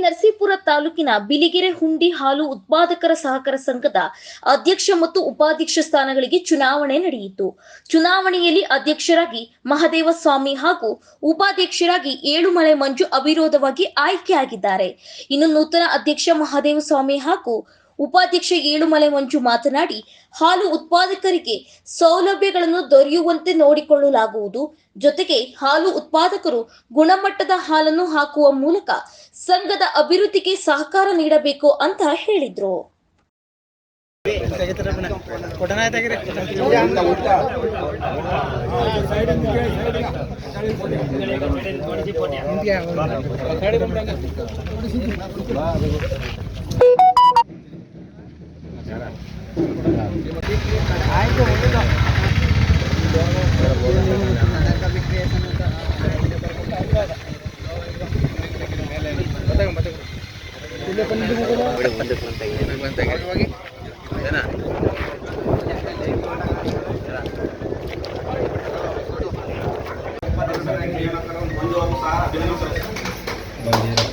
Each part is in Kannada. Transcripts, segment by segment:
ನರಸೀಪುರ ತಾಲೂಕಿನ ಬಿಳಿಗೆರೆ ಹುಂಡಿ ಹಾಲು ಉತ್ಪಾದಕರ ಸಹಕಾರ ಸಂಘದ ಅಧ್ಯಕ್ಷ ಮತ್ತು ಉಪಾಧ್ಯಕ್ಷ ಸ್ಥಾನಗಳಿಗೆ ಚುನಾವಣೆ ನಡೆಯಿತು. ಚುನಾವಣೆಯಲ್ಲಿ ಅಧ್ಯಕ್ಷರಾಗಿ ಮಹದೇವ ಸ್ವಾಮಿ ಹಾಗೂ ಉಪಾಧ್ಯಕ್ಷರಾಗಿ ಏಳುಮಲೆ ಮಂಜು ಅವಿರೋಧವಾಗಿ ಆಯ್ಕೆಯಾಗಿದ್ದಾರೆ. ಇನ್ನು ನೂತನ ಅಧ್ಯಕ್ಷ ಮಹದೇವ ಸ್ವಾಮಿ ಹಾಗೂ ಉಪಾಧ್ಯಕ್ಷ ಏಳುಮಲೆ ಮಂಜು ಮಾತನಾಡಿ, ಹಾಲು ಉತ್ಪಾದಕರಿಗೆ ಸೌಲಭ್ಯಗಳನ್ನು ದೊರೆಯುವಂತೆ ನೋಡಿಕೊಳ್ಳಲಾಗುವುದು. ಜೊತೆಗೆ ಹಾಲು ಉತ್ಪಾದಕರು ಗುಣಮಟ್ಟದ ಹಾಲನ್ನು ಹಾಕುವ ಮೂಲಕ ಸಂಘದ ಅಭಿವೃದ್ಧಿಗೆ ಸಹಕಾರ ನೀಡಬೇಕು ಅಂತ ಹೇಳಿದ್ರು.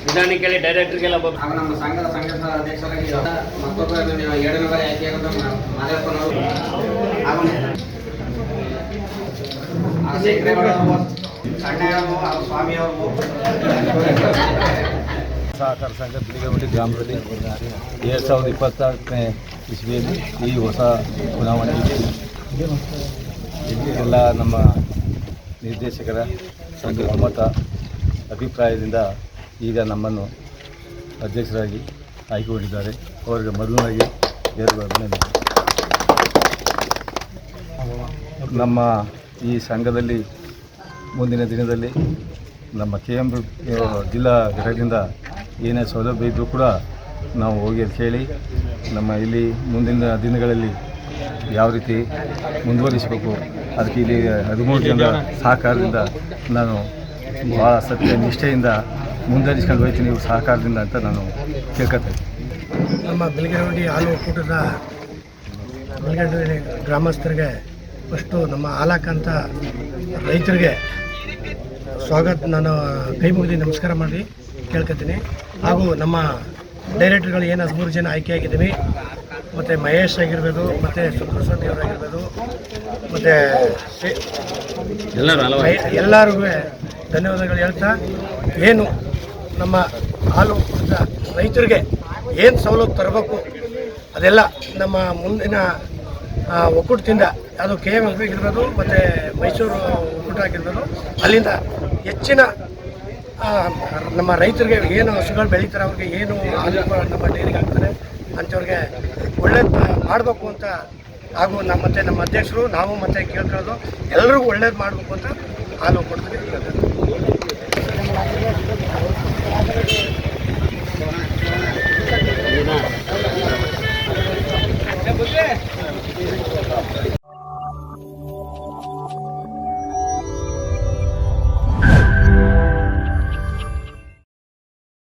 ವಿಧಾನಕ್ಕೆ ಡೈರೆಕ್ಟರ್ಗೆಲ್ಲ ನಮ್ಮ ಸಂಘದ ಅಧ್ಯಕ್ಷರಾಗಿ ಮತ್ತೊಬ್ಬರು 7ನೇ ಬಾರಿ ಆಯ್ಕೆಯಾಗಿದ್ದ ಮಾದೇವಪ್ಪನವರು ಸ್ವಾಮಿ ಅವರು ಸಹಕಾರ ಸಂಘ ಬಿಳಿಗೆರೆ ಗ್ರಾಮದಲ್ಲಿ 2024ನೇ ಇಸ್ವಿಯಲ್ಲಿ ಈ ಹೊಸ ಚುನಾವಣೆ ಎಲ್ಲ ನಮ್ಮ ನಿರ್ದೇಶಕರ ಒಂದು ಒಮ್ಮತ ಅಭಿಪ್ರಾಯದಿಂದ ಈಗ ನಮ್ಮನ್ನು ಅಧ್ಯಕ್ಷರಾಗಿ ಆಯ್ಕೆಗೊಂಡಿದ್ದಾರೆ. ಅವರಿಗೆ ಮೊದಲನಾಗಿ ನಮ್ಮ ಈ ಸಂಘದಲ್ಲಿ ಮುಂದಿನ ದಿನದಲ್ಲಿ ನಮ್ಮ KM ಜಿಲ್ಲಾ ಘಟಕದಿಂದ ಏನೇ ಸೌಲಭ್ಯ ಇದ್ದರೂ ಕೂಡ ನಾವು ಹೋಗಿ ಕೇಳಿ ನಮ್ಮ ಇಲ್ಲಿ ಮುಂದಿನ ದಿನಗಳಲ್ಲಿ ಯಾವ ರೀತಿ ಮುಂದುವರಿಸಬೇಕು, ಅದಕ್ಕೆ ಇಲ್ಲಿ 13 ಜನರ ಸಹಕಾರದಿಂದ ನಾನು ಭಾಳ ಸತ್ಯ ನಿಷ್ಠೆಯಿಂದ ಮುಂದುವರಿಸ್ಕೊಂಡು ಹೋಗ್ತೀನಿ ನೀವು ಸಹಕಾರದಿಂದ ಅಂತ ನಾನು ಕೇಳ್ಕೊತೇನೆ. ನಮ್ಮ ಬಿಳಿಗೆರೆ ಹುಂಡಿ ಹಾಲು ಒಕ್ಕೂಟದ ಬಿಳಿಗೆರೆ ಗ್ರಾಮಸ್ಥರಿಗೆ ಫಸ್ಟು ನಮ್ಮ ಹಾಲಾಕಂತ ರೈತರಿಗೆ ನಾನು ಕೈ ಮುಗಿದು ನಮಸ್ಕಾರ ಮಾಡಿ ಕೇಳ್ಕೊತೀನಿ. ಹಾಗೂ ನಮ್ಮ ಡೈರೆಕ್ಟರ್ಗಳು ಏನು 13 ಜನ ಆಯ್ಕೆಯಾಗಿದ್ದೀವಿ, ಮತ್ತು ಮಹೇಶ್ ಆಗಿರ್ಬೋದು, ಮತ್ತು ಸುಬ್ರಸ್ವಾಮಿ ಅವರಾಗಿರ್ಬೋದು, ಮತ್ತು ಎಲ್ಲರಿಗೂ ಧನ್ಯವಾದಗಳು ಹೇಳ್ತಾ, ಏನು ನಮ್ಮ ಹಾಲು ರೈತರಿಗೆ ಏನು ಸವಲತ್ತು ತರಬೇಕು ಅದೆಲ್ಲ ನಮ್ಮ ಮುಂದಿನ ಒಕ್ಕೂಟದಿಂದ ಅದು KM ಆಗಿರ್ಬೋದು ಮತ್ತು ಮೈಸೂರು ಒಕ್ಕೂಟ ಆಗಿರ್ಬೋದು, ಅಲ್ಲಿಂದ ಹೆಚ್ಚಿನ ನಮ್ಮ ರೈತರಿಗೆ ಏನು ಹಸುಗಳು ಬೆಳೀತಾರೆ ಅವ್ರಿಗೆ ಏನು ಹಾಲು ನಮ್ಮ ಡೈರಿಗೆ ಹಾಕ್ತಾರೆ ಅಂಥವ್ರಿಗೆ ಒಳ್ಳೇದು ಮಾಡಬೇಕು ಅಂತ, ಹಾಗೂ ನಮ್ಮ ಅಧ್ಯಕ್ಷರು ನಾವು ಮತ್ತೆ ಕೇಳ್ಕೊಳ್ಳೋದು ಎಲ್ಲರಿಗೂ ಒಳ್ಳೇದು ಮಾಡಬೇಕು ಅಂತ ಹಾಲು ಕೊಡ್ತೀವಿ.